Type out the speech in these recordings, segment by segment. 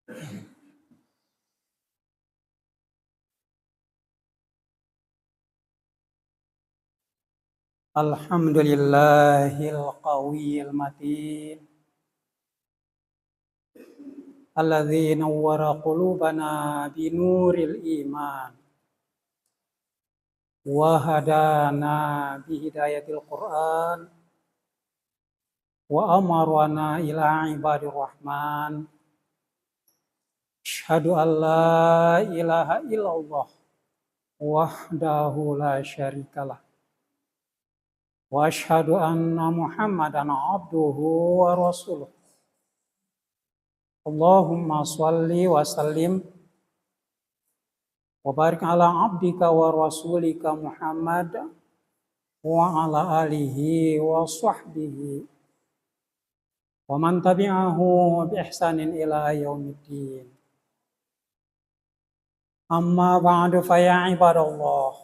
Alhamdulillahil qawiyil matin alladzi nawwara qulubana binuril iman wa hadana bihidayatil Qur'an wa amarana ila ibadir rahman. Asyhadu an la ilaha illallah wahdahu la syarikalah wa asyhadu anna Muhammadan abduhu wa rasuluh. Allahumma shalli wa sallim wa barik ala abdika wa rasulika Muhammad wa ala alihi wa sahbihi wa man tabi'ahu bi ihsanin ila yaumiddin. Amma ba'du fa ya ibadallah,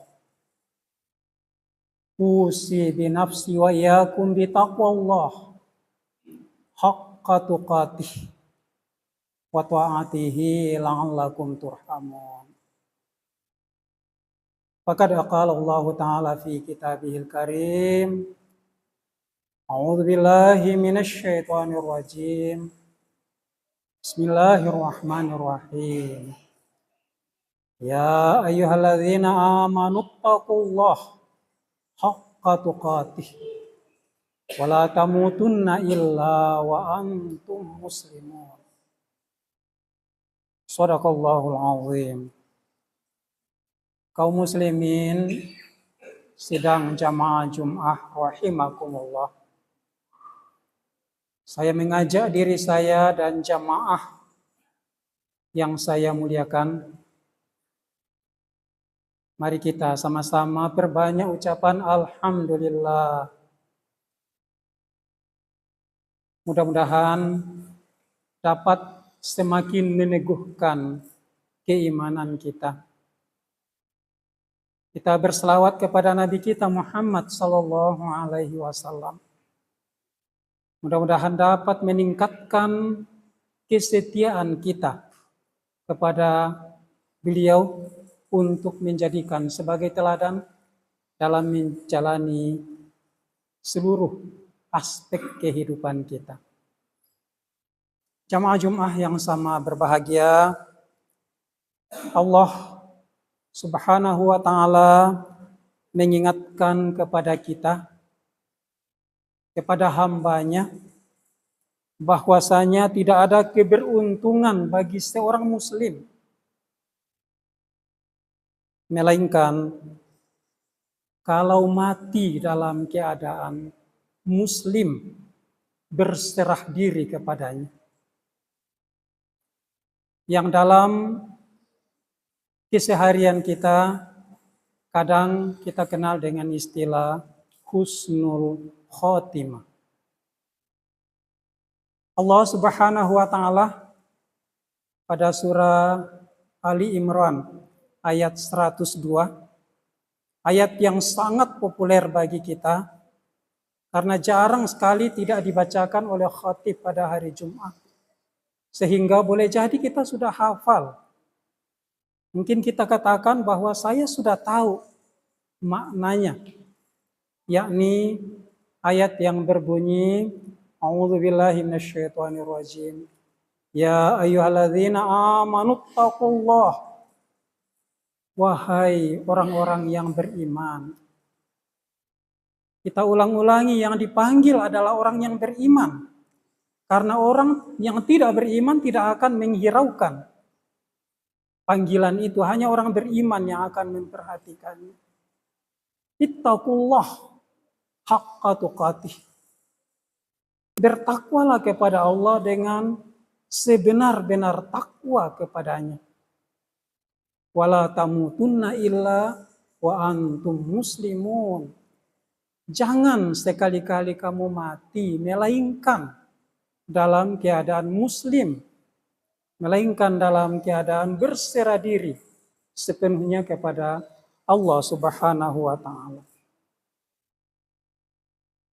usi bi nafsi wa iyyakum bi taqwallah haqqa tuqatih wa ta'atihi la'allakum turhamun. Faqad qala Allah Ta'ala fi kitabihil karim, a'udzu billahi minasy syaithanir rajim. Bismillahirrahmanirrahim. Ya ayyuhalladzina amanu taqullaha haqqa tuqatih wa la tamutunna illa wa antum muslimun. Shadaqallahul azim. Kaum muslimin sidang jamaah Jum'ah rahimakumullah. Saya mengajak diri saya dan jamaah yang saya muliakan, mari kita sama-sama perbanyak ucapan alhamdulillah. Mudah-mudahan dapat semakin meneguhkan keimanan kita. Kita berselawat kepada Nabi kita Muhammad sallallahu alaihi wasallam. Mudah-mudahan dapat meningkatkan kesetiaan kita kepada beliau untuk menjadikan sebagai teladan dalam menjalani seluruh aspek kehidupan kita. Jamaah Jum'ah yang sama berbahagia, Allah Subhanahu wa ta'ala mengingatkan kepada kita, kepada hambanya, bahwasanya tidak ada keberuntungan bagi seorang muslim melainkan kalau mati dalam keadaan muslim berserah diri kepadanya. Yang dalam keseharian kita kadang kita kenal dengan istilah husnul khotimah. Allah Subhanahu wa ta'ala pada surah Ali Imran ayat 102, ayat yang sangat populer bagi kita karena jarang sekali tidak dibacakan oleh khatib pada hari Jumat, sehingga boleh jadi kita sudah hafal. Mungkin kita katakan bahwa saya sudah tahu maknanya, yakni ayat yang berbunyi, a'udzubillahi minasyaitonirrajim, ya ayyuhalladzina amanu taqullah, wahai orang-orang yang beriman. Kita ulang-ulangi, yang dipanggil adalah orang yang beriman, karena orang yang tidak beriman tidak akan menghiraukan panggilan itu, hanya orang beriman yang akan memperhatikannya. Ittaqullah haqqa tuqatih. Bertakwalah kepada Allah dengan sebenar-benar takwa kepadanya. Wala tamutunna illa wa antum muslimun. Jangan sekali-kali kamu mati melainkan dalam keadaan muslim, melainkan dalam keadaan berserah diri sepenuhnya kepada Allah Subhanahu wa ta'ala.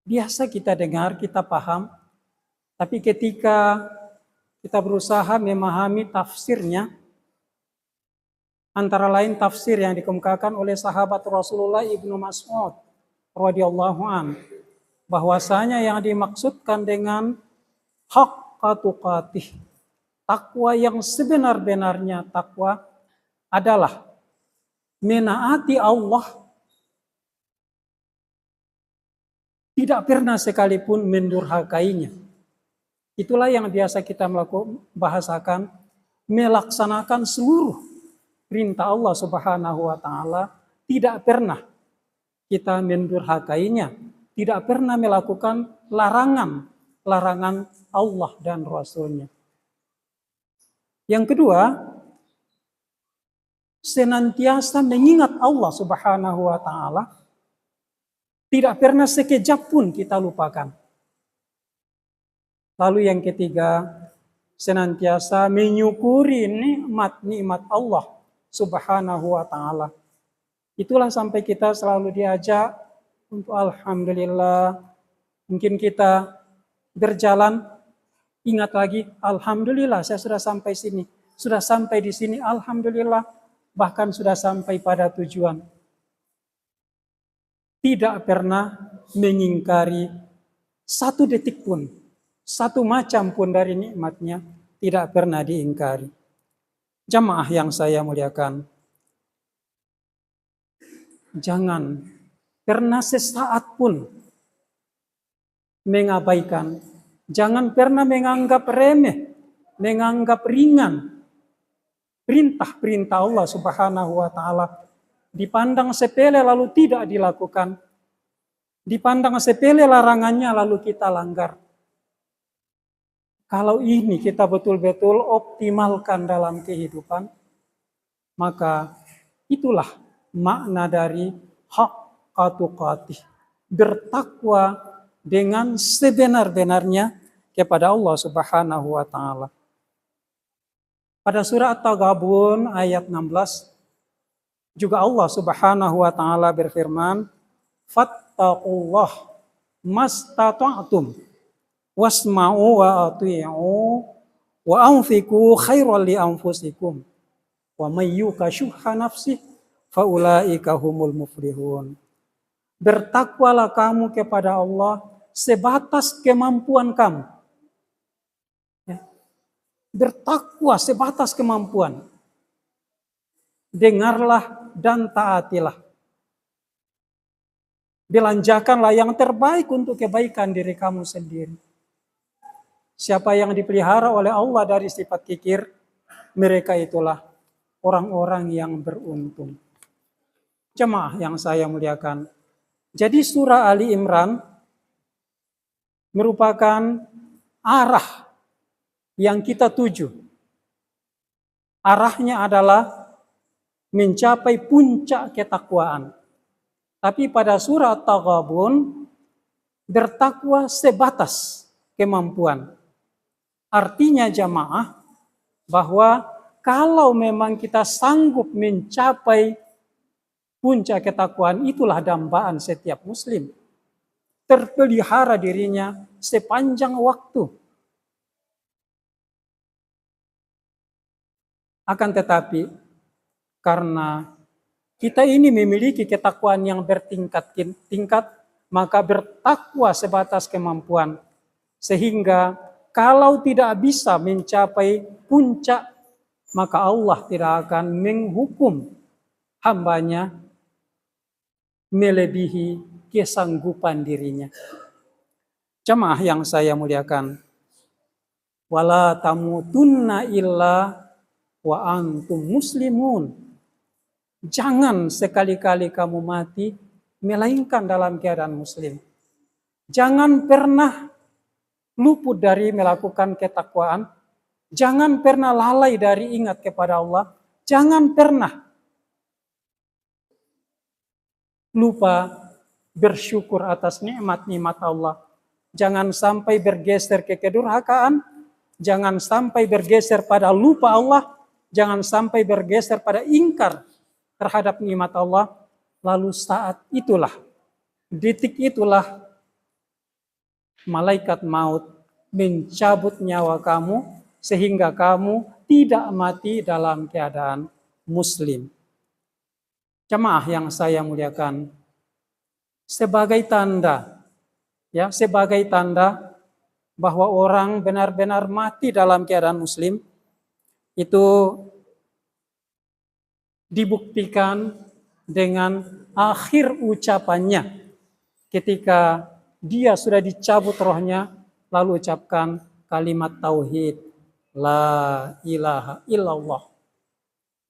Biasa kita dengar, kita paham, tapi ketika kita berusaha memahami tafsirnya, antara lain tafsir yang dikemukakan oleh sahabat Rasulullah Ibnu Mas'ud radhiyallahu an, bahwasanya yang dimaksudkan dengan haqqa tuqatih, takwa yang sebenar-benarnya takwa adalah menaati Allah, tidak pernah sekalipun mendurhakainya. Itulah yang biasa kita bahasakan, melaksanakan seluruh perintah Allah Subhanahu wa taala, tidak pernah kita mendurhakainya, tidak pernah melakukan larangan Allah dan Rasul-Nya. Yang kedua, senantiasa mengingat Allah Subhanahu wa taala, tidak pernah sekejap pun kita lupakan. Lalu yang ketiga, senantiasa menyukuri nikmat-nikmat Allah Subhanahu wa taala. Itulah sampai kita selalu diajak untuk alhamdulillah. Mungkin kita berjalan, ingat lagi, alhamdulillah saya sudah sampai sini. Sudah sampai di sini, alhamdulillah. Bahkan sudah sampai pada tujuan. Tidak pernah mengingkari satu detik pun, satu macam pun dari nikmatnya, tidak pernah diingkari. Jamaah yang saya muliakan, jangan pernah sesaat pun mengabaikan, jangan pernah menganggap remeh, menganggap ringan perintah-perintah Allah Subhanahu wa taala. Dipandang sepele lalu tidak dilakukan, dipandang sepele larangannya lalu kita langgar. Kalau ini kita betul-betul optimalkan dalam kehidupan, maka itulah makna dari haqqa tuqatih, bertakwa dengan sebenar-benarnya kepada Allah Subhanahu wa taala. Pada surah At-Taghabun ayat 16 juga Allah Subhanahu wa taala berfirman, "Fattaqullah mastata'tum wasma'u wa ati'u wa anfiqu khairal li anfusikum wa may yuqa syuhha nafsihi faulaika humul muflihun." Bertakwalah kamu kepada Allah sebatas kemampuan kamu. Bertakwa sebatas kemampuan. Dengarlah dan taatilah. Belanjakanlah yang terbaik untuk kebaikan diri kamu sendiri. Siapa yang dipelihara oleh Allah dari sifat kikir, mereka itulah orang-orang yang beruntung. Jemaah yang saya muliakan, jadi surah Ali Imran merupakan arah yang kita tuju. Arahnya adalah mencapai puncak ketakwaan. Tapi pada surah At-Taghabun, bertakwa sebatas kemampuan. Artinya jamaah, bahwa kalau memang kita sanggup mencapai puncak ketakwaan, itulah dambaan setiap muslim. Terpelihara dirinya sepanjang waktu. Akan tetapi, karena kita ini memiliki ketakwaan yang bertingkat-tingkat, maka bertakwa sebatas kemampuan. Sehingga kalau tidak bisa mencapai puncak, maka Allah tidak akan menghukum hambanya melebihi kesanggupan dirinya. Jemaah yang saya muliakan, wala tamutunna illa wa antum muslimun. Jangan sekali-kali kamu mati melainkan dalam keadaan muslim. Jangan pernah luput dari melakukan ketakwaan. Jangan pernah lalai dari ingat kepada Allah. Jangan pernah lupa bersyukur atas nikmat-nikmat Allah. Jangan sampai bergeser ke kedurhakaan. Jangan sampai bergeser pada lupa Allah. Jangan sampai bergeser pada ingkar terhadap nikmat Allah. Lalu saat itulah, detik itulah, malaikat maut mencabut nyawa kamu sehingga kamu tidak mati dalam keadaan muslim. Jemaah yang saya muliakan, sebagai tanda bahwa orang benar-benar mati dalam keadaan muslim itu dibuktikan dengan akhir ucapannya ketika dia sudah dicabut rohnya, lalu ucapkan kalimat tauhid, la ilaha illallah.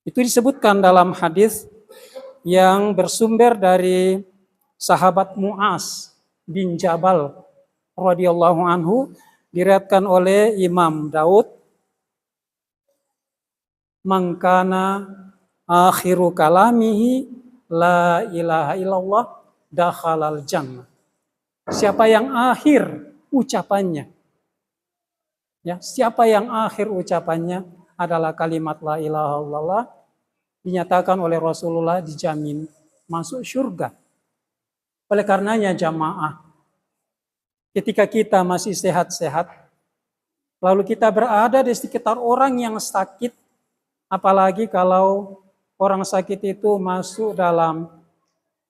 Itu disebutkan dalam hadis yang bersumber dari sahabat Mu'az bin Jabal radhiyallahu anhu, diriwayatkan oleh Imam Daud, man kana akhiru kalamihi la ilaha illallah dakhalal jannah. Siapa yang akhir ucapannya, siapa yang akhir ucapannya adalah kalimat la ilaha illallah, dinyatakan oleh Rasulullah dijamin masuk surga. Oleh karenanya jamaah, ketika kita masih sehat-sehat, lalu kita berada di sekitar orang yang sakit, apalagi kalau orang sakit itu masuk dalam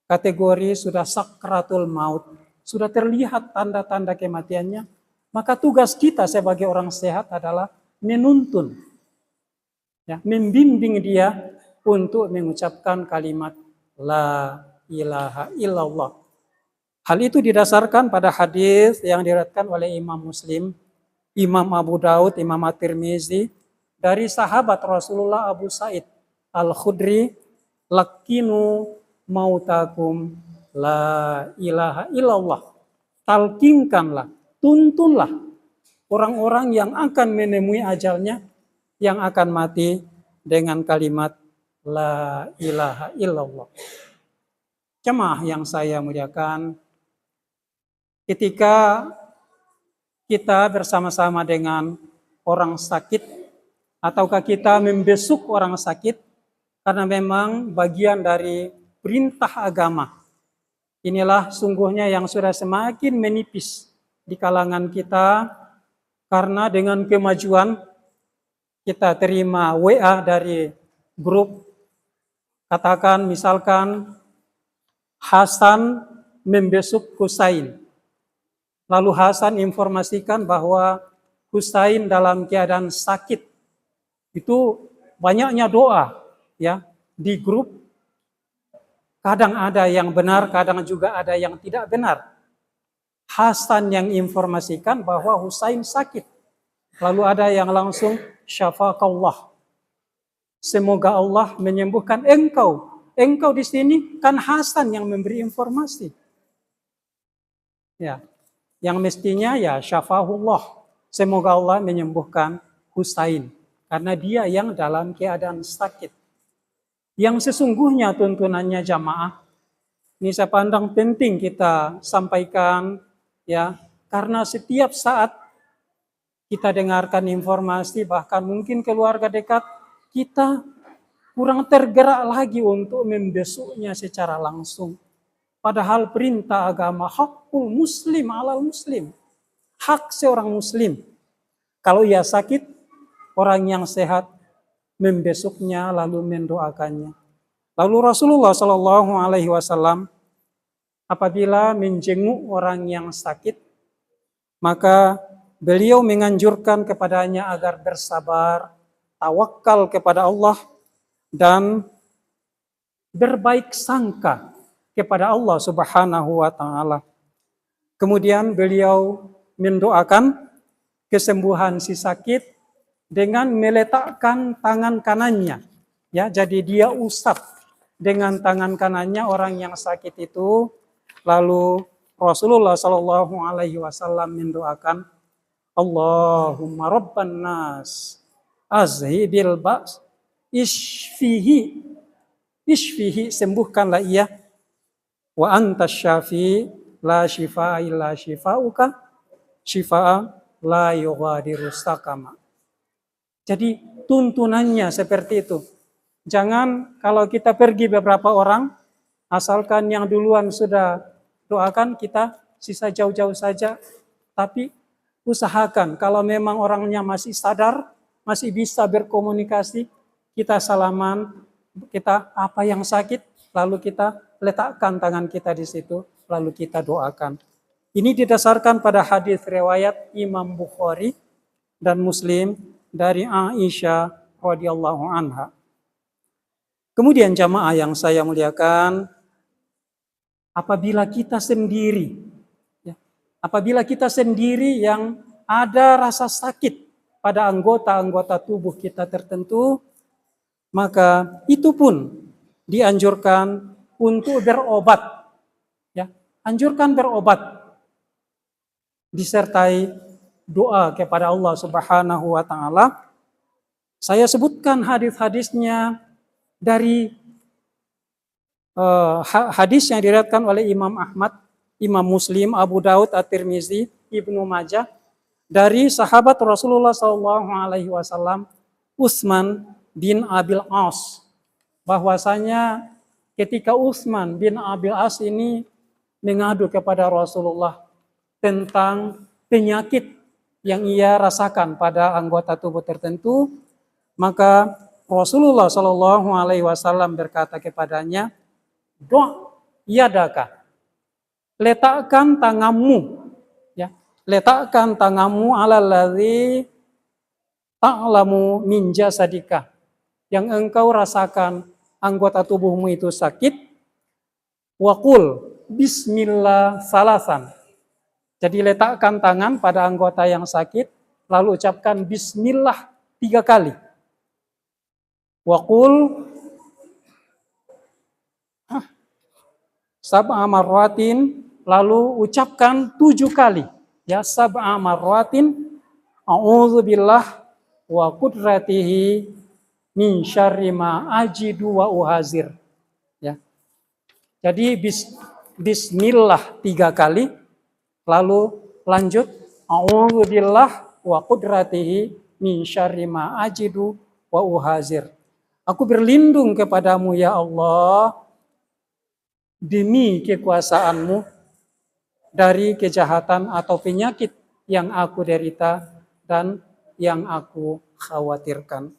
kategori sudah sakratul maut, sudah terlihat tanda-tanda kematiannya, maka tugas kita sebagai orang sehat adalah menuntun, membimbing dia untuk mengucapkan kalimat la ilaha illallah. Hal itu didasarkan pada hadis yang diriwayatkan oleh Imam Muslim, Imam Abu Daud, Imam At-Tirmizi dari sahabat Rasulullah Abu Sa'id Al-Khudri, lakinu mautakum la ilaha illallah. Talkinkanlah, tuntunlah orang-orang yang akan menemui ajalnya, yang akan mati dengan kalimat la ilaha illallah. Jemaah yang saya muliakan, ketika kita bersama-sama dengan orang sakit, ataukah kita membesuk orang sakit, karena memang bagian dari perintah agama. Inilah sungguhnya yang sudah semakin menipis di kalangan kita, karena dengan kemajuan kita terima WA dari grup, katakan misalkan Hasan membesuk Husain. Lalu Hasan informasikan bahwa Husain dalam keadaan sakit. Itu banyaknya doa di grup. Kadang ada yang benar, kadang juga ada yang tidak benar. Hasan yang informasikan bahwa Husain sakit. Lalu ada yang langsung syafaqallah. Semoga Allah menyembuhkan engkau. Engkau di sini kan Hasan yang memberi informasi. Yang mestinya syafahullah. Semoga Allah menyembuhkan Husain. Karena dia yang dalam keadaan sakit. Yang sesungguhnya tuntunannya jamaah, ini saya pandang penting kita sampaikan karena setiap saat kita dengarkan informasi, bahkan mungkin keluarga dekat, kita kurang tergerak lagi untuk membesuknya secara langsung. Padahal perintah agama hakul muslim alal muslim. Hak seorang muslim. Kalau ia sakit, orang yang sehat membesuknya lalu mendoakannya. Lalu Rasulullah SAW apabila menjenguk orang yang sakit, maka beliau menganjurkan kepadanya agar bersabar, tawakal kepada Allah, dan berbaik sangka kepada Allah Subhanahu wa Ta'ala. Kemudian beliau mendoakan kesembuhan si sakit dengan meletakkan tangan kanannya. Jadi dia usap dengan tangan kanannya orang yang sakit itu. Lalu Rasulullah SAW mendoakan, Allahumma rabban nas azhibil ba's ishfihi, sembuhkanlah ia, wa antas syafi la shifa'a illa shifa'uka shifa'a la yughadiru saqama. Jadi tuntunannya seperti itu. Jangan kalau kita pergi beberapa orang, asalkan yang duluan sudah doakan, kita sisa jauh-jauh saja. Tapi usahakan kalau memang orangnya masih sadar, masih bisa berkomunikasi, kita salaman, kita apa yang sakit, lalu kita letakkan tangan kita di situ, lalu kita doakan. Ini didasarkan pada hadis riwayat Imam Bukhari dan Muslim dari Aisyah radhiyallahu anha. Kemudian jamaah yang saya muliakan, apabila kita sendiri yang ada rasa sakit pada anggota-anggota tubuh kita tertentu, maka itu pun dianjurkan untuk berobat. Ya, anjurkan berobat disertai doa kepada Allah Subhanahu wa taala. Saya sebutkan hadis-hadisnya dari hadis yang diriwayatkan oleh Imam Ahmad, Imam Muslim, Abu Daud, At-Tirmizi, Ibnu Majah dari sahabat Rasulullah SAW, Utsman bin Abil As, bahwasanya ketika Utsman bin Abil As ini mengadu kepada Rasulullah tentang penyakit yang ia rasakan pada anggota tubuh tertentu, maka Rasulullah SAW berkata kepadanya, "Doa yadaka, letakkan tanganmu, ya, letakkan tanganmu alal ladzi ta'lamu min jasadika, yang engkau rasakan anggota tubuhmu itu sakit, waqul bismillah salasan." Jadi letakkan tangan pada anggota yang sakit, lalu ucapkan bismillah 3 kali. Waqul sab'a marratin, lalu ucapkan 7 kali. Ya, sab'a marratin, a'udzubillah wa qudratihi min syarri ma ajidu wa uhazir. Ya. Jadi bismillah 3 kali, lalu lanjut a'udzubillah wa qudratihi min syarri ma ajidu wa uhazir. Aku berlindung kepadamu ya Allah demi kekuasaanmu dari kejahatan atau penyakit yang aku derita dan yang aku khawatirkan.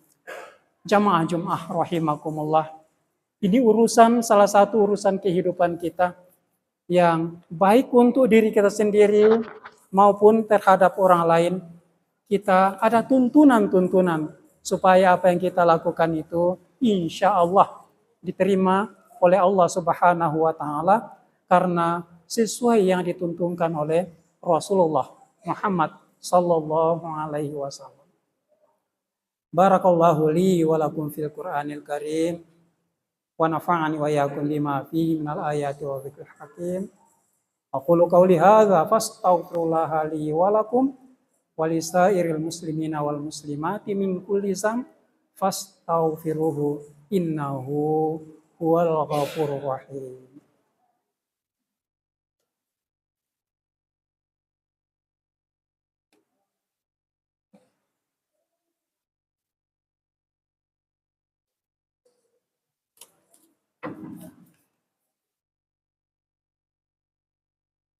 Jamaah Jumat rahimakumullah. Ini salah satu urusan kehidupan kita yang baik untuk diri kita sendiri maupun terhadap orang lain. Kita ada tuntunan-tuntunan supaya apa yang kita lakukan itu insya Allah diterima oleh Allah Subhanahu wa taala karena sesuai yang dituntunkan oleh Rasulullah Muhammad sallallahu alaihi wasallam. Barakallahu li wa lakum fil Qur'anil Karim wa nafa'ani wa iyyakum bima fihi minal ayati wa dzikril hakim. Aqulu qawli hadza fastaghfirullaha li wa lakum wa lisairil muslimina wal muslimati min kulli dzamb fastaghfiruhu innahu huwal ghafurur rahim.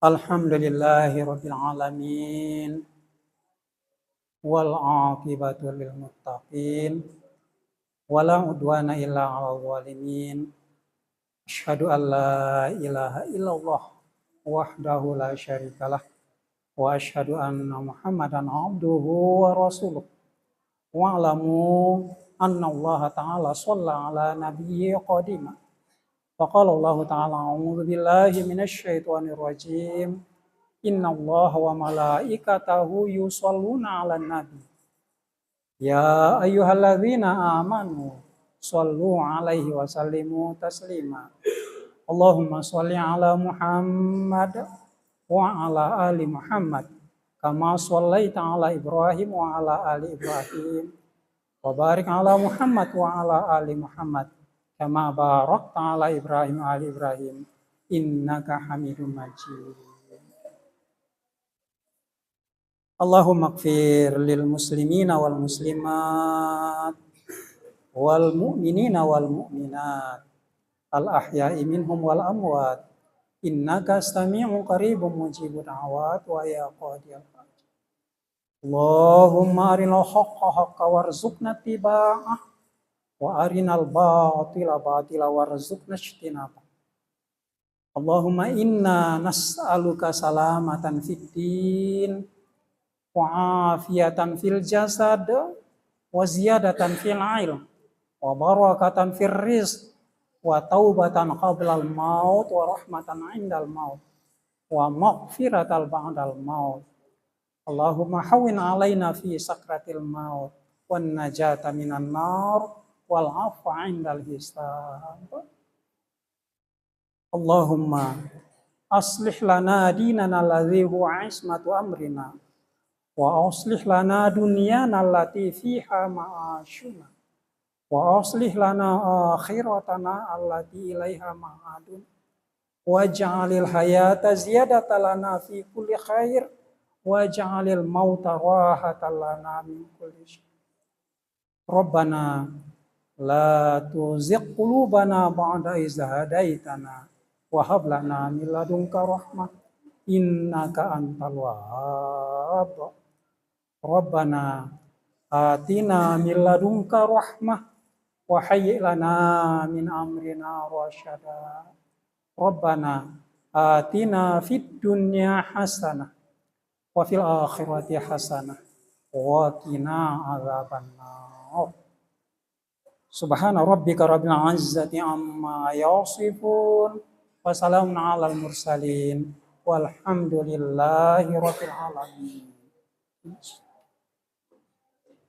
Alhamdulillahi rabbil alamin wal aqibatu lil muttaqin wala udwana illa 'alal zalimin. Asyhadu an la ilaha illallah wahdahu la syarikalah wa asyhadu anna Muhammadan 'abduhu wa rasuluh. Wa alamu anna Allah ta'ala shalla 'ala nabiyyi qadima. Faqala Allah ta'ala a'udzu billahi minasy syaithanir rajim. Innallaha wa malaikatahu yusholluna 'alan nabi. Ya ayyuhalladzina amanu shallu 'alaihi wa sallimu taslima. Allahumma shalli 'ala Muhammad wa 'ala ali Muhammad kama shallaita 'ala Ibrahim wa 'ala ali Ibrahim. Wa barik 'ala Muhammad wa 'ala ali Muhammad kama barakta 'ala Ibrahim wa ali Ibrahim innaka Hamidum Majid. Allahumma ighfir lil muslimina wal muslimat wal mu'minina wal mu'minat al ahya'i minhum wal amwat innaka sami'un qaribun mujibud da'awat wa ya qadiyal hajat. Allahumma arinal haqqa haqqa warzuqna tiba'ah wa arinal batila batila warzuqna ijtinabah. Allahumma inna nas'aluka salamatan fid din wa afiyatan fil jasad wa ziyadatan fil ilm wa barakatan fil rizq wa taubatan qablal maut wa rahmatan indal maut wa maghfiratal ba'dal maut. Allahumma hawwin alaina fi sakratil maut wan najata minan nar wal afwa indal hisab. Allahumma aslih lana dinana alladhi huwa ismatu amrina wa aslih lana dunyana allati fiha ma'ashuna wa aslih lana akhiratana allati ilaiha ma'adun waj'alil hayata ziyadatan lana fi kulli khair waj'alil mauta rahatan lana min kulli syarr. Rabbana la tuzigh qulubana ba'da idh hadaitana wa hab lana min ladunka rahmah innaka antal wahhab. Rabbana atina min ladunka rahmah wa hayyi' lana min amrina rasyada. Rabbana atina fid dunya hasanah wa fil akhirati hasanah wa qina adzabannar. Subhana rabbika rabbil izzati amma yasifun. Wassalamun alal mursalin walhamdulillahi rabbil alamin.